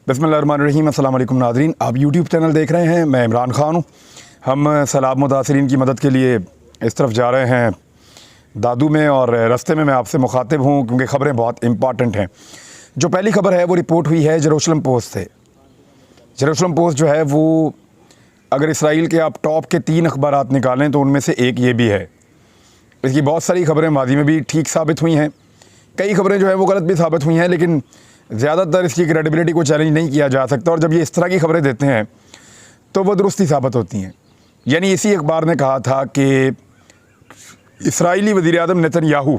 बिस्मिल्लाहिर्रहमानिर्रहीम। अस्सलाम वालेकुम नाज़रीन, आप यूट्यूब चैनल देख रहे हैं। मैं इमरान ख़ान हूँ। हम सैलाब मुतासरीन की मदद के लिए इस तरफ जा रहे हैं दादू में, और रास्ते में मैं आपसे मुखातिब हूँ क्योंकि ख़बरें बहुत इम्पॉर्टेंट हैं। जो पहली ख़बर है वो रिपोर्ट हुई है जेरूशलम पोस्ट से। जेरूशलम पोस्ट जो है वो, अगर इसराइल के आप टॉप के 3 अखबारात निकालें तो उनमें से एक ये भी है। इसकी बहुत सारी ख़बरें माजी में भी ठीक साबित हुई हैं, कई ख़बरें जो है वो गलत भी साबित हुई हैं, लेकिन ज़्यादातर इसकी क्रेडिबिलिटी को चैलेंज नहीं किया जा सकता। और जब ये इस तरह की ख़बरें देते हैं तो वो दुरुस्ती साबित होती हैं। यानी इसी अखबार ने कहा था कि इसराइली वज़ीर आज़म नेतन्याहू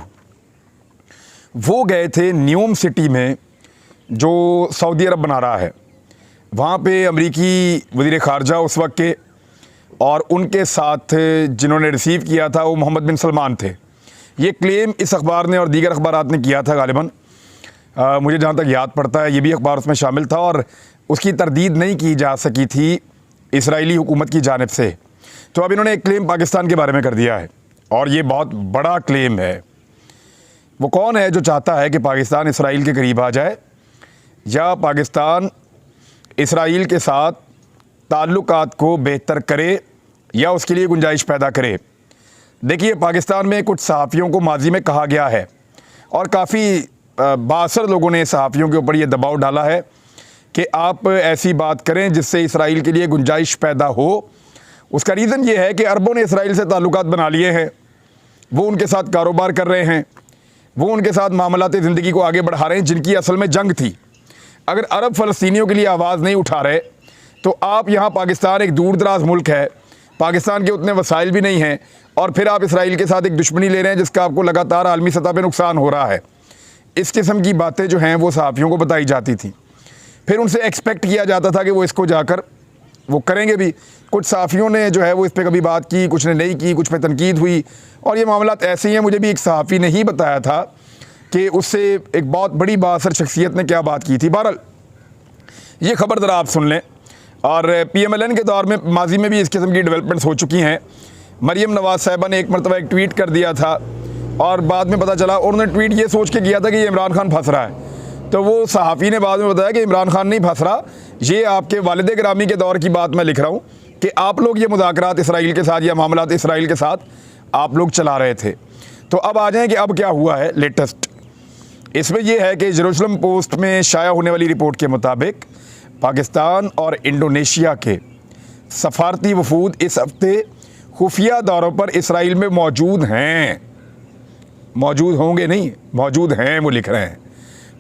वो गए थे न्यूम सिटी में जो सऊदी अरब बना रहा है। वहाँ पे अमरीकी वज़ीर ख़ारजा उस वक्त के, और उनके साथ जिन्होंने रिसीव किया था वो मोहम्मद बिन सलमान थे। ये क्लेम इस अखबार ने और दीगर अखबारात ने किया था गालिबन। मुझे जहाँ तक याद पड़ता है ये भी अखबार उसमें शामिल था, और उसकी तरदीद नहीं की जा सकी थी इसराइली हुकूमत की जानिब से। तो अब इन्होंने एक क्लेम पाकिस्तान के बारे में कर दिया है, और ये बहुत बड़ा क्लेम है। वो कौन है जो चाहता है कि पाकिस्तान इसराइल के करीब आ जाए, या पाकिस्तान इसराइल के साथ ताल्लुकात को बेहतर करे, या उसके लिए गुंजाइश पैदा करे? देखिए, पाकिस्तान में कुछ सहाफ़ियों को माजी में कहा गया है, और काफ़ी बासर लोगों ने सहाफ़ियों के ऊपर ये दबाव डाला है कि आप ऐसी बात करें जिससे इसराइल के लिए गुंजाइश पैदा हो। उसका रीज़न ये है कि अरबों ने इसराइल से ताल्लुकात बना लिए हैं, वो उनके साथ कारोबार कर रहे हैं, वो उनके साथ मामलाते ज़िंदगी को आगे बढ़ा रहे हैं जिनकी असल में जंग थी। अगर अरब फ़लस्तीनियों के लिए आवाज़ नहीं उठा रहे तो आप यहाँ, पाकिस्तान एक दूर दराज मुल्क है, पाकिस्तान के उतने वसाइल भी नहीं हैं, और फिर आप इसराइल के साथ एक दुश्मनी ले रहे हैं जिसका आपको लगातार आलमी सतह पर नुकसान हो रहा है। इस किस्म की बातें जो हैं वो सहाफ़ियों को बताई जाती थी। फिर उनसे एक्सपेक्ट किया जाता था कि वो इसको जाकर वो करेंगे भी। कुछ सहाफ़ियों ने जो है वो इस पर कभी बात की, कुछ ने नहीं की, कुछ पे तनकीद हुई, और ये मामलात ऐसे ही हैं। मुझे भी एक सहाफ़ी ने ही बताया था कि उससे एक बहुत बड़ी बासर शख्सियत ने क्या बात की थी। बहरहाल ये ख़बर ज़रा आप सुन लें। और PMLN के दौर में माजी में भी इस किस्म की डेवलपमेंट्स हो चुकी हैं। मरीम नवाज़ साहिबा ने एक मरतबा एक ट्वीट कर दिया था, और बाद में पता चला, उन्होंने ट्वीट ये सोच के किया था कि ये इमरान खान फंस रहा है। तो वो सहाफ़ी ने बाद में बताया कि इमरान खान नहीं फंस रहा, ये आपके वालिद गिरामी के दौर की बात मैं लिख रहा हूँ कि आप लोग ये मुज़ाकरात इसराइल के साथ या मामलात इसराइल के साथ आप लोग चला रहे थे। तो अब आ जाएँ कि अब क्या हुआ है लेटेस्ट। इसमें यह है कि जेरूशलम पोस्ट में शाया होने वाली रिपोर्ट के मुताबिक पाकिस्तान और इंडोनेशिया के सफारती वफूद इस हफ्ते खुफिया दौरों पर इसराइल में मौजूद हैं। मौजूद होंगे नहीं, मौजूद हैं, वो लिख रहे हैं।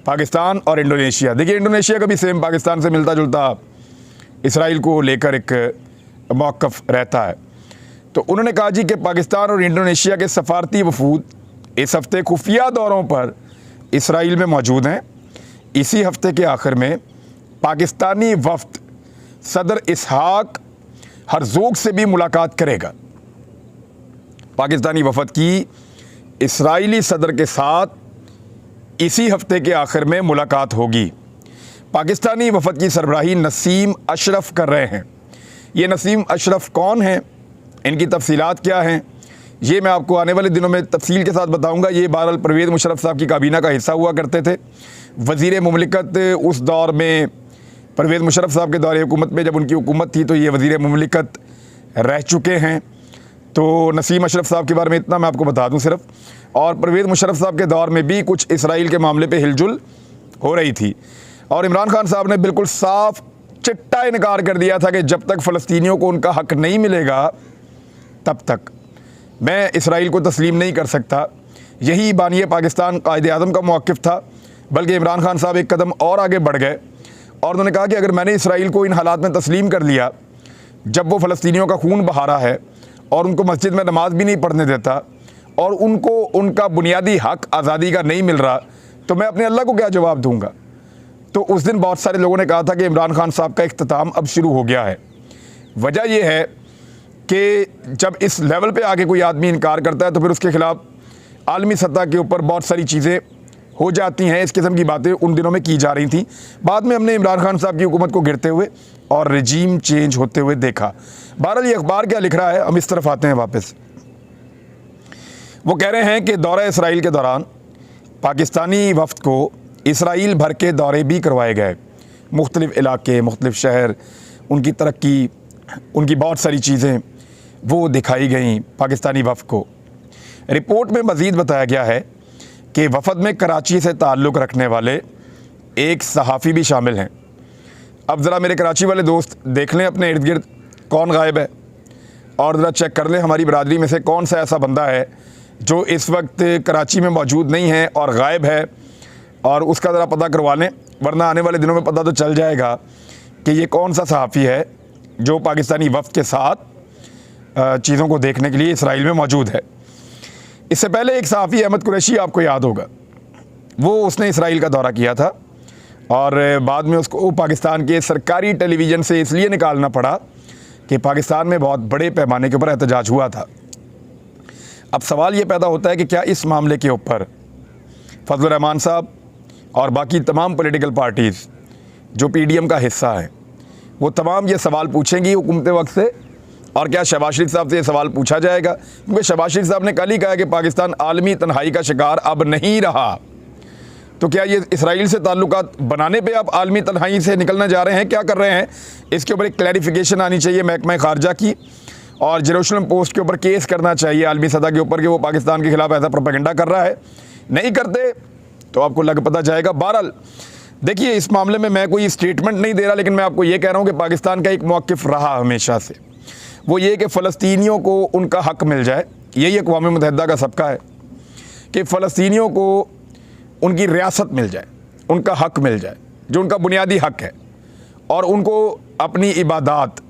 पाकिस्तान और इंडोनेशिया। देखिए, इंडोनेशिया का भी सेम पाकिस्तान से मिलता जुलता इसराइल को लेकर एक मौक़िफ़ रहता है। तो उन्होंने कहा जी कि पाकिस्तान और इंडोनेशिया के सफारती वफूद इस हफ्ते खुफिया दौरों पर इसराइल में मौजूद हैं। इसी हफ्ते के आखिर में पाकिस्तानी वफ़द सदर इसहाक हरज़ोग से भी मुलाकात करेगा। पाकिस्तानी वफ़द की इसराइली सदर के साथ इसी हफ्ते के आखिर में मुलाकात होगी। पाकिस्तानी वफ़द की सरबराही नसीम अशरफ कर रहे हैं। ये नसीम अशरफ कौन हैं, इनकी तफसीलात क्या हैं, ये मैं आपको आने वाले दिनों में तफसील के साथ बताऊंगा। ये बहरहाल परवेज़ मुशर्रफ साहब की काबीना का हिस्सा हुआ करते थे। वज़ीर मुमलिकत उस दौर में, परवेज़ मुशर्रफ साहब के दौरे हुकूमत में जब उनकी हुकूमत थी तो ये वज़ीर मुमलिकत रह चुके हैं। तो नसीम अशरफ साहब के बारे में इतना मैं आपको बता दूं सिर्फ। और परवेज़ मुशर्रफ साहब के दौर में भी कुछ इसराइल के मामले पे हिलजुल हो रही थी, और इमरान खान साहब ने बिल्कुल साफ चिट्टा इनकार कर दिया था कि जब तक फ़लस्तीनियों को उनका हक़ नहीं मिलेगा तब तक मैं इसराइल को तस्लीम नहीं कर सकता। यही बानी पाकिस्तान कायदे आज़म का मौक़िफ़ था। बल्कि इमरान खान साहब एक कदम और आगे बढ़ गए, और उन्होंने कहा कि अगर मैंने इसराइल को इन हालात में तस्लीम कर लिया, जब वो फ़लस्तीनियों का खून बहा रहा है और उनको मस्जिद में नमाज भी नहीं पढ़ने देता, और उनको उनका बुनियादी हक़ आज़ादी का नहीं मिल रहा, तो मैं अपने अल्लाह को क्या जवाब दूँगा। तो उस दिन बहुत सारे लोगों ने कहा था कि इमरान खान साहब का इख्तिताम अब शुरू हो गया है। वजह यह है कि जब इस लेवल पे आके कोई आदमी इनकार करता है तो फिर उसके ख़िलाफ़ आलमी सतह के ऊपर बहुत सारी चीज़ें हो जाती हैं। इस किस्म की बातें उन दिनों में की जा रही थी। बाद में हमने इमरान खान साहब की हुकूमत को गिरते हुए और रजीम चेंज होते हुए देखा। बहरहाल ये अखबार क्या लिख रहा है, हम इस तरफ आते हैं वापस। वो कह रहे हैं कि दौरा इसराइल के दौरान पाकिस्तानी वफ़द को इसराइल भर के दौरे भी करवाए गए। मुख्तलिफ़ इलाके, मुख्तलिफ़ शहर, उनकी तरक्की, उनकी बहुत सारी चीज़ें वो दिखाई गई पाकिस्तानी वफ़द को। रिपोर्ट में मज़ीद बताया गया है कि वफ़द में कराची से ताल्लुक़ रखने वाले एक सहाफ़ी भी शामिल हैं। अब ज़रा मेरे कराची वाले दोस्त देख लें अपने इर्द गिर्द कौन गायब है, और ज़रा चेक कर लें हमारी बरादरी में से कौन सा ऐसा बंदा है जो इस वक्त कराची में मौजूद नहीं है और गायब है, और उसका ज़रा पता करवा लें, वरना आने वाले दिनों में पता तो चल जाएगा कि ये कौन सा सहाफ़ी है जो पाकिस्तानी वफ़द के साथ चीज़ों को देखने के लिए इसराइल में मौजूद है। इससे पहले एक सहाफ़ी अहमद कुरैशी, आपको याद होगा, वो उसने इसराइल का दौरा किया था और बाद में उसको पाकिस्तान के सरकारी टेलीविज़न से इसलिए निकालना पड़ा कि पाकिस्तान में बहुत बड़े पैमाने के ऊपर एहतजाज हुआ था। अब सवाल ये पैदा होता है कि क्या इस मामले के ऊपर फजलुर रहमान साहब और बाकी तमाम पॉलिटिकल पार्टीज़ जो PDM का हिस्सा हैं, वो तमाम ये सवाल पूछेंगी हुकूमत वक्त से, और क्या शहबाज शरीफ साहब से ये सवाल पूछा जाएगा? क्योंकि शहबाज शरीफ साहब ने कल ही कहा कि पाकिस्तान आलमी तन्हाई का शिकार अब नहीं रहा। तो क्या ये इसराइल से ताल्लुकात बनाने पे आप आलमी तन्हाई से निकलना जा रहे हैं? क्या कर रहे हैं? इसके ऊपर एक क्लैरिफिकेशन आनी चाहिए महकमा खारजा की, और जेरूसलम पोस्ट के ऊपर केस करना चाहिए आलमी सतह के ऊपर कि वो पाकिस्तान के खिलाफ ऐसा प्रोपेगेंडा कर रहा है। नहीं करते तो आपको लग पता जाएगा। बहरहाल देखिए, इस मामले में मैं कोई स्टेटमेंट नहीं दे रहा, लेकिन मैं आपको ये कह रहा हूँ कि पाकिस्तान का एक मौक़िफ़ रहा हमेशा से, वो ये कि फ़लस्तीनियों को उनका हक़ मिल जाए। यही अक़वाम मुत्तहिदा का सबका है कि फ़लस्तीनियों को उनकी रियासत मिल जाए, उनका हक़ मिल जाए जो उनका बुनियादी हक़ है, और उनको अपनी इबादात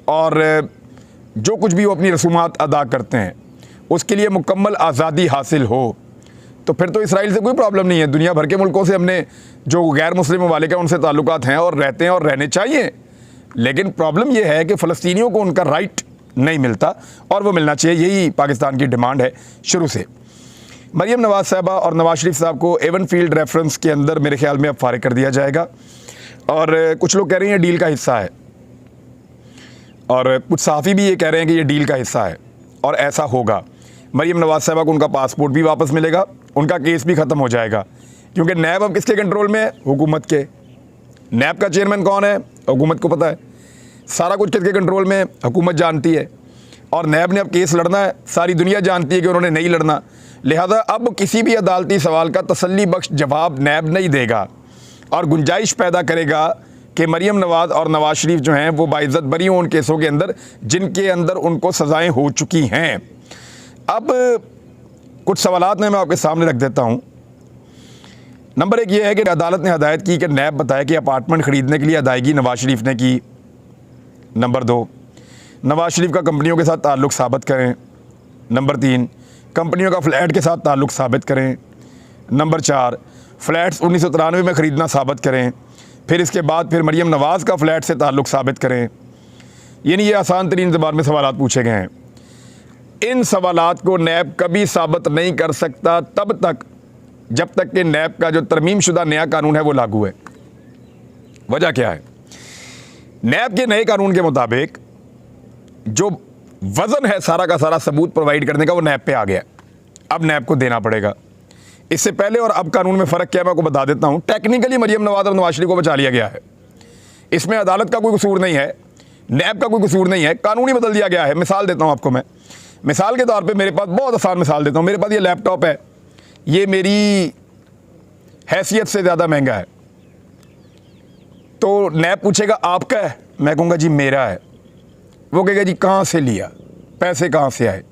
और जो कुछ भी वो अपनी रसूमात अदा करते हैं उसके लिए मुकम्मल आज़ादी हासिल हो। तो फिर तो इसराइल से कोई प्रॉब्लम नहीं है। दुनिया भर के मुल्कों से हमने जो गैर मुस्लिम ममालिक हैं उनसे ताल्लुकात हैं और रहते हैं और रहने चाहिए, लेकिन प्रॉब्लम यह है कि फ़लस्तीनियों को उनका राइट नहीं मिलता और वो मिलना चाहिए। यही पाकिस्तान की डिमांड है शुरू से। मरीम नवाज़ साहबा और नवाज़ शरीफ साहब को एवन फील्ड रेफरेंस के अंदर मेरे ख्याल में अब फारिग कर दिया जाएगा, और कुछ लोग कह रहे हैं डील का हिस्सा है, और कुछ सहाफ़ी भी ये कह रहे हैं कि ये डील का हिस्सा है और ऐसा होगा। मरीम नवाज़ साहबा को उनका पासपोर्ट भी वापस मिलेगा, उनका केस भी ख़त्म हो जाएगा, क्योंकि नैब अब किसके कंट्रोल में है? हुकूमत के। नैब का चेयरमैन कौन है? हुकूमत को पता है। सारा कुछ किसके कंट्रोल में? हुकूमत जानती है। और नैब ने अब केस लड़ना है, सारी दुनिया जानती है कि उन्होंने नहीं लड़ना, लिहाजा अब किसी भी अदालती सवाल का तसल्ली बख्श जवाब नैब नहीं देगा और गुंजाइश पैदा करेगा कि मरीम नवाज़ और नवाज़ शरीफ जो हैं वो बाइज़्ज़त बरी हों उन केसों के अंदर जिनके अंदर उनको सज़ाएँ हो चुकी हैं। अब कुछ सवालात मैं आपके सामने रख देता हूँ। नंबर एक ये है कि अदालत ने हदायत की कि नैब बताए कि अपार्टमेंट ख़रीदने के लिए अदायगी नवाज़ शरीफ ने की। नंबर दो, नवाज़ शरीफ का कंपनियों के साथ ताल्लुक़ साबित करें। नंबर तीन, कंपनियों का फ़्लैट के साथ ताल्लुक़ साबित करें। नंबर चार, फ़्लैट्स 1993 में ख़रीदना साबित करें। फिर इसके बाद फिर मरीम नवाज़ का फ़्लैट से ताल्लुक़ साबित करें। यानी ये आसान तरीन ज़बान में सवालात पूछे गए हैं। इन सवालात को नैब कभी साबित नहीं कर सकता तब तक जब तक कि नैब का जो तरमीम शुदा नया कानून है वो लागू है। वजह क्या है? नैब के नए कानून के मुताबिक जो वज़न है सारा का सारा सबूत प्रोवाइड करने का वो नैब पे आ गया। अब नैब को देना पड़ेगा। इससे पहले और अब कानून में फ़र्क क्या है मैं आपको बता देता हूँ। टेक्निकली मरीम नवाज़ और नवाज़ शरीफ को बचा लिया गया है, इसमें अदालत का कोई कसूर नहीं है, नैब का कोई कसूर नहीं है, कानून ही बदल दिया गया है। मिसाल देता हूँ आपको मैं, मिसाल के तौर पे मेरे पास बहुत आसान मिसाल देता हूँ। मेरे पास ये लैपटॉप है, ये मेरी हैसियत से ज़्यादा महंगा है, तो नैब पूछेगा आपका है, मैं कहूँगा जी मेरा है। वो कहेगा जी कहाँ से लिया, पैसे कहाँ से आए।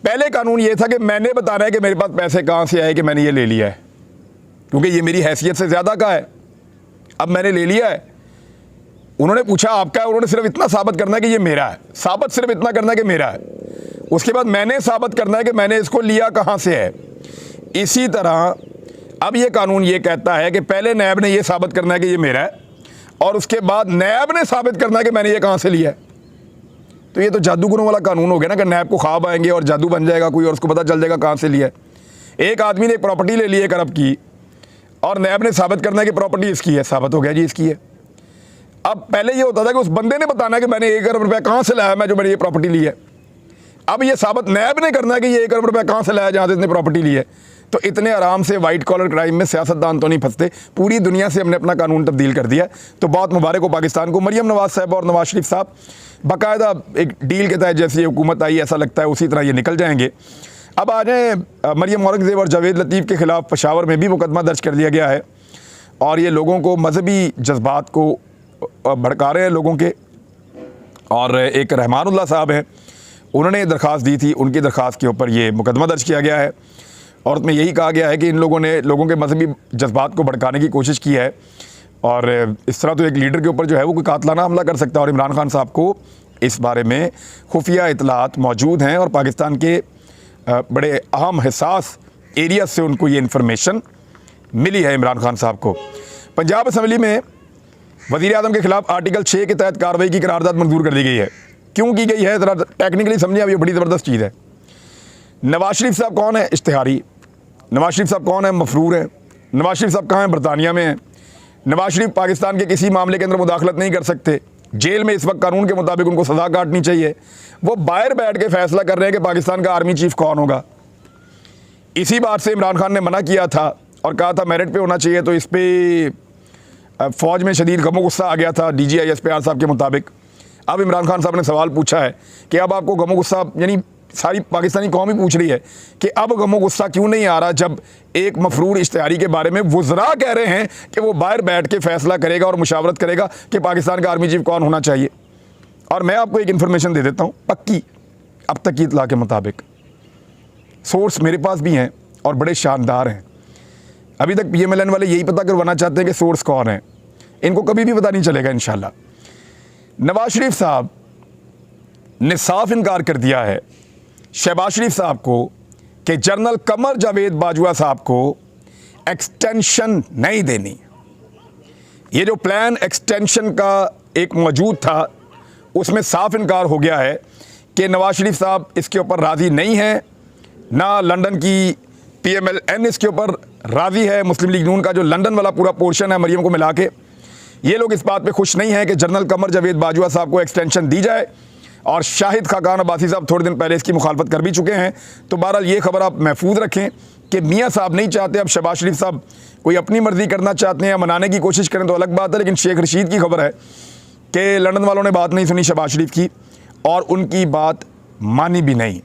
पहले कानून ये था कि मैंने बताना है कि मेरे पास पैसे कहाँ से आए कि मैंने ये ले लिया है, क्योंकि ये मेरी हैसियत से ज़्यादा का है। अब मैंने ले लिया है, उन्होंने पूछा आपका है, उन्होंने सिर्फ इतना साबित करना है कि ये मेरा है, साबित सिर्फ इतना करना है कि मेरा है। उसके बाद मैंने साबित करना है कि मैंने इसको लिया कहाँ से है। इसी तरह अब ये कानून ये कहता है कि पहले नैब ने ये साबित करना है कि ये मेरा है, और उसके बाद नैब ने साबित करना है कि मैंने ये कहाँ से लिया है। तो ये तो जादूगरों वाला कानून हो गया ना कि नैब को ख्वाब आएंगे और जादू बन जाएगा कोई और उसको पता चल जाएगा कहाँ से लिया है। एक आदमी ने एक प्रॉपर्टी ले ली 1 अरब की और नैब ने साबित करना है कि प्रॉपर्टी इसकी है, साबित हो गया जी इसकी है। अब पहले ये होता था कि उस बंदे ने बताना है कि मैंने 1 अरब रुपया कहाँ से लाया मैं जो मैंने ये प्रॉपर्टी ली है। अब ये साबित नैब ने करना है कि ये 1 अरब रुपया कहाँ से लाया जहाँ से इसने प्रॉपर्टी ली है। तो इतने आराम से वाइट कॉलर क्राइम में सियासतदान तो नहीं फंसते। पूरी दुनिया से हमने अपना कानून तब्दील कर दिया। तो बहुत मुबारक हो पाकिस्तान को। मरियम नवाज़ साहब और नवाज शरीफ साहब बाकायदा एक डील के तहत जैसी हुकूमत आई, ऐसा लगता है उसी तरह ये निकल जाएंगे। अब आ जाए मरियम औरंगज़ेब और जावेद लतीफ़ के ख़िलाफ़ पेशावर में भी मुकदमा दर्ज कर लिया गया है और ये लोगों को मजहबी जज्बात को भड़का रहे हैं लोगों के। और एक रहमानुल्लाह साहब हैं, उन्होंने दरख्वास्त दी थी, उनकी दरख्वास्त के ऊपर ये मुकदमा दर्ज किया गया है और उसमें यही कहा गया है कि इन लोगों ने लोगों के मजहबी जज्बात को भड़काने की कोशिश की है और इस तरह तो एक लीडर के ऊपर जो है वो कोई कातलाना हमला कर सकता है। और इमरान खान साहब को इस बारे में खुफिया इतलात मौजूद हैं और पाकिस्तान के बड़े अहम हिसास एरिया से उनको ये इन्फॉर्मेशन मिली है। इमरान खान साहब को पंजाब असम्बली में वज़ीर आज़म के ख़िलाफ़ आर्टिकल 6 के तहत कार्रवाई की करारदाद मंजूर कर दी गई है। क्यों की गई है ज़रा टेक्निकली समझिए, अब ये बड़ी ज़बरदस्त चीज़ है। नवाज शरीफ साहब कौन है? इश्तिहारी। नवाज शरीफ साहब कौन है? मफरूर है। नवाज शरीफ साहब कहाँ हैं? बरतानिया में हैं। नवाज शरीफ पाकिस्तान के किसी मामले के अंदर मुदाखलत नहीं कर सकते। जेल में इस वक्त कानून के मुताबिक उनको सज़ा काटनी चाहिए। वो बाहर बैठ के फैसला कर रहे हैं कि पाकिस्तान का आर्मी चीफ कौन होगा। इसी बात से इमरान खान ने मना किया था और कहा था मेरिट पे होना चाहिए, तो इस पर फ़ौज में शदीद गमो गुस्सा आ गया था DGI-SPR साहब के मुताबिक। अब इमरान खान साहब ने सवाल पूछा है कि अब आपको गमो गुस्सा, यानी सारी पाकिस्तानी कौम ही पूछ रही है कि अब गमो गुस्सा क्यों नहीं आ रहा जब एक मफरूर इश्तिहारी के बारे में वुज़रा कह रहे हैं कि वो बाहर बैठ के फैसला करेगा और मुशावरत करेगा कि पाकिस्तान का आर्मी चीफ कौन होना चाहिए। और मैं आपको एक इन्फॉर्मेशन दे देता हूँ पक्की, अब तक की इतला के मुताबिक, सोर्स मेरे पास भी हैं और बड़े शानदार हैं। अभी तक PMLN वाले यही पता करवाना चाहते हैं कि सोर्स कौन है, इनको कभी भी पता नहीं चलेगा इंशाल्लाह। नवाज शरीफ साहब ने साफ इनकार कर दिया है शहबाज शरीफ साहब को कि जनरल कमर जावेद बाजवा साहब को एक्सटेंशन नहीं देनी। ये जो प्लान एक्सटेंशन का एक मौजूद था उसमें साफ इनकार हो गया है कि नवाज शरीफ साहब इसके ऊपर राज़ी नहीं हैं, ना लंदन की PMLN इसके ऊपर राज़ी है। मुस्लिम लीग नून का जो लंदन वाला पूरा पोर्शन है मरियम को मिला के, ये लोग इस बात पे खुश नहीं हैं कि जनरल कमर जावेद बाजवा साहब को एक्सटेंशन दी जाए। और शाहिद खाकान अब्बासी साहब थोड़े दिन पहले इसकी मुखालफत कर भी चुके हैं। तो बहरहाल ये खबर आप महफूज रखें कि मियाँ साहब नहीं चाहते, अब शहबाज शरीफ साहब कोई अपनी मर्ज़ी करना चाहते हैं या मनाने की कोशिश करें तो अलग बात है। लेकिन शेख रशीद की खबर है कि लंदन वालों ने बात नहीं सुनी शहबाज शरीफ की और उनकी बात मानी भी नहीं।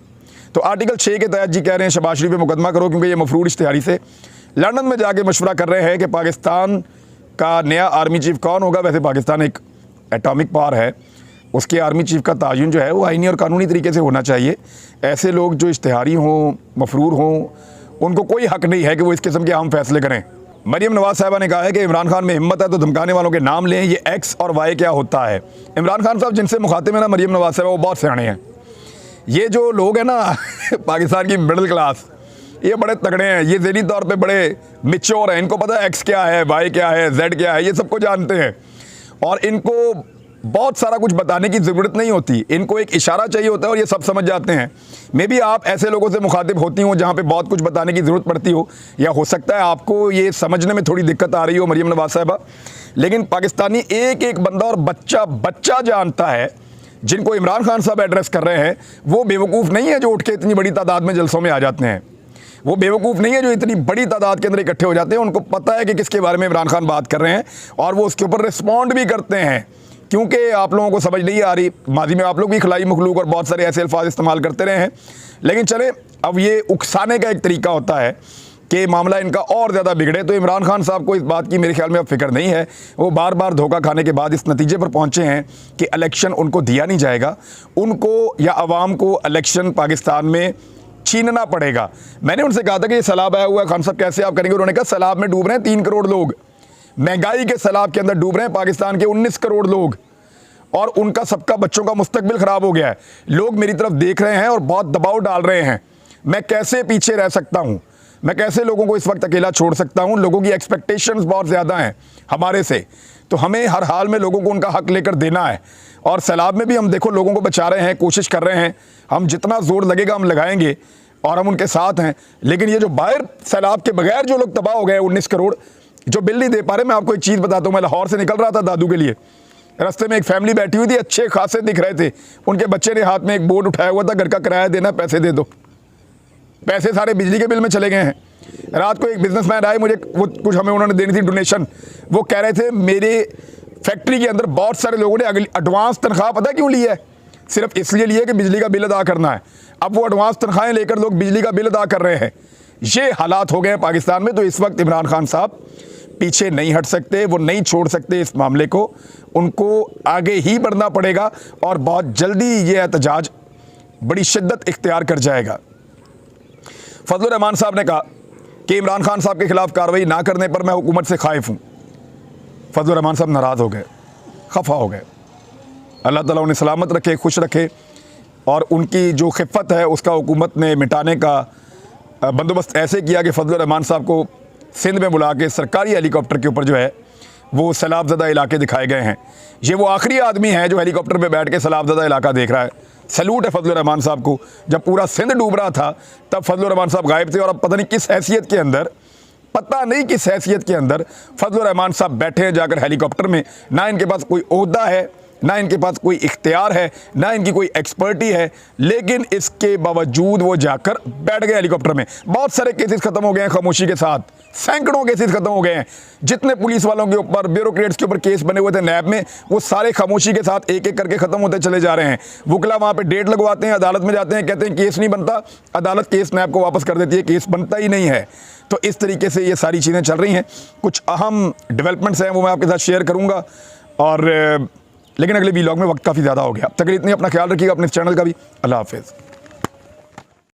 तो आर्टिकल 6 के तहत जी कह रहे हैं शहबाज शरीफ पे मुकदमा करो, क्योंकि ये मफरूर इश्तिहारी से लंदन में जाके मशवरा कर रहे हैं कि पाकिस्तान का नया आर्मी चीफ कौन होगा। वैसे पाकिस्तान एक एटॉमिक पावर है, उसके आर्मी चीफ का तायुन जो है वो आईनी और कानूनी तरीके से होना चाहिए। ऐसे लोग जो इश्तिहारी हों, मफरूर हों, उनको कोई हक नहीं है कि वो इस किस्म के अहम फैसले करें। मरियम नवाज़ साहबा ने कहा है कि इमरान खान में हिम्मत है तो धमकाने वालों के नाम लें, ये X और Y क्या होता है। इमरान खान साहब जिनसे मुखातिब है ना मरियम नवाज़ साहबा, वो बहुत सियाने हैं। ये जो लोग हैं ना पाकिस्तान की मिडिल क्लास, ये बड़े तगड़े हैं, ये ज़हनी तौर पे बड़े मिच्योर हैं। इनको पता है X क्या है, Y क्या है, Z क्या है, ये सबको जानते हैं और इनको बहुत सारा कुछ बताने की ज़रूरत नहीं होती। इनको एक इशारा चाहिए होता है और ये सब समझ जाते हैं। मे बी आप ऐसे लोगों से मुखातिब होती हो जहाँ पे बहुत कुछ बताने की ज़रूरत पड़ती हो, या हो सकता है आपको ये समझने में थोड़ी दिक्कत आ रही हो मरियम नवाज़ साहबा। लेकिन पाकिस्तानी एक एक बंदा और बच्चा बच्चा जानता है जिनको इमरान खान साहब एड्रेस कर रहे हैं। वो बेवकूफ़ नहीं है जो उठ के इतनी बड़ी तादाद में जलसों में आ जाते हैं। वो बेवकूफ़ नहीं है जो इतनी बड़ी तादाद के अंदर इकट्ठे हो जाते हैं। उनको पता है कि किसके बारे में इमरान खान बात कर रहे हैं और वो उसके ऊपर रिस्पॉन्ड भी करते हैं। क्योंकि आप लोगों को समझ नहीं आ रही, माजी में आप लोग भी खिलाई मखलूक और बहुत सारे ऐसे अल्फाज इस्तेमाल करते रहे हैं। लेकिन चले, अब ये उकसाने का एक तरीका होता है कि मामला इनका और ज़्यादा बिगड़े। तो इमरान खान साहब को इस बात की मेरे ख्याल में अब फिक्र नहीं है। वो बार बार धोखा खाने के बाद इस नतीजे पर पहुँचे हैं कि इलेक्शन उनको दिया नहीं जाएगा, उनको या अवाम को इलेक्शन पाकिस्तान में छीनना पड़ेगा। मैंने उनसे कहा था कि ये सैलाब आया हुआ है, खान साहब कैसे आप करेंगे? उन्होंने कहा सैलाब में डूब रहे हैं 3 करोड़ लोग, महंगाई के सैलाब के अंदर डूब रहे हैं पाकिस्तान के 19 करोड़ लोग और उनका सबका बच्चों का मुस्तकबिल ख़राब हो गया है। लोग मेरी तरफ देख रहे हैं और बहुत दबाव डाल रहे हैं। मैं कैसे पीछे रह सकता हूँ? मैं कैसे लोगों को इस वक्त अकेला छोड़ सकता हूँ? लोगों की एक्सपेक्टेशंस बहुत ज़्यादा हैं हमारे से, तो हमें हर हाल में लोगों को उनका हक लेकर देना है। और सैलाब में भी हम देखो लोगों को बचा रहे हैं, कोशिश कर रहे हैं। हम जितना ज़ोर लगेगा हम लगाएंगे और हम उनके साथ हैं। लेकिन ये जो बाहर सैलाब के बगैर जो लोग तबाह हो गए 19 करोड़ जो बिल नहीं दे पा रहे, मैं आपको एक चीज़ बताता हूँ। मैं लाहौर से निकल रहा था दादू के लिए, रास्ते में एक फैमिली बैठी हुई थी, अच्छे खासे दिख रहे थे। उनके बच्चे ने हाथ में एक बोर्ड उठाया हुआ था, घर का किराया देना, पैसे दे दो। पैसे सारे बिजली के बिल में चले गए हैं। रात को एक बिजनेसमैन आए, मुझे वो कुछ हमें उन्होंने देनी थी डोनेशन। वो कह रहे थे मेरे फैक्ट्री के अंदर बहुत सारे लोगों ने अगली एडवांस तनख्वाह पता क्यों ली है? सिर्फ इसलिए लिए कि बिजली का बिल अदा करना है। अब वो एडवांस तनख्वाहें लेकर लोग बिजली का बिल अदा कर रहे हैं। ये हालात हो गए हैं पाकिस्तान में। तो इस वक्त इमरान खान साहब पीछे नहीं हट सकते, वो नहीं छोड़ सकते इस मामले को, उनको आगे ही बढ़ना पड़ेगा और बहुत जल्दी ये एहतजाज बड़ी शिद्दत इख्तियार कर जाएगा। फजलुर रहमान साहब ने कहा कि इमरान खान साहब के खिलाफ कार्रवाई ना करने पर मैं हुकूमत से खाइफ हूँ। फजलुर रहमान साहब नाराज़ हो गए, खफा हो गए। अल्लाह ताला उन्हें सलामत रखे, खुश रखे और उनकी जो खिफ़त है उसका हुकूमत ने मिटाने का बंदोबस्त ऐसे किया कि फजलुर रहमान साहब को सिंध में बुला के सरकारी हेलीकॉप्टर के ऊपर जो है वो सैलाबज़दा इलाके दिखाए गए हैं। ये वो आखिरी आदमी है जो हेलीकॉप्टर पे बैठ के सैलाबज़दा इलाका देख रहा है। सैल्यूट है फजलुर रहमान साहब को। जब पूरा सिंध डूब रहा था तब फजलुर रहमान साहब गायब थे और अब पता नहीं किस हैसियत के अंदर, फजलुर रहमान साहब बैठे हैं जाकर हेलीकॉप्टर में। ना इनके पास कोई ओहदा है, ना इनके पास कोई इख्तियार है, ना इनकी कोई एक्सपर्टी है, लेकिन इसके बावजूद वो जाकर बैठ गए हेलीकॉप्टर में। बहुत सारे केसेस ख़त्म हो गए हैं खामोशी के साथ, सैकड़ों केसेस ख़त्म हो गए हैं। जितने पुलिस वालों के ऊपर, ब्यूरोक्रेट्स के ऊपर केस बने हुए थे नैब में, वो सारे खामोशी के साथ एक एक करके ख़त्म होते चले जा रहे हैं। वकला वहाँ पे डेट लगवाते हैं, अदालत में जाते हैं, कहते हैं केस नहीं बनता, अदालत केस नैब को वापस कर देती है, केस बनता ही नहीं है। तो इस तरीके से ये सारी चीज़ें चल रही हैं। कुछ अहम डेवलपमेंट्स हैं वो मैं आपके साथ शेयर करूँगा, और लेकिन अगले वीलॉग में वक्त काफ़ी ज़्यादा हो गया। तक इतनी अपना ख्याल रखिएगा, अपने चैनल का भी। अल्लाह हाफ़िज़।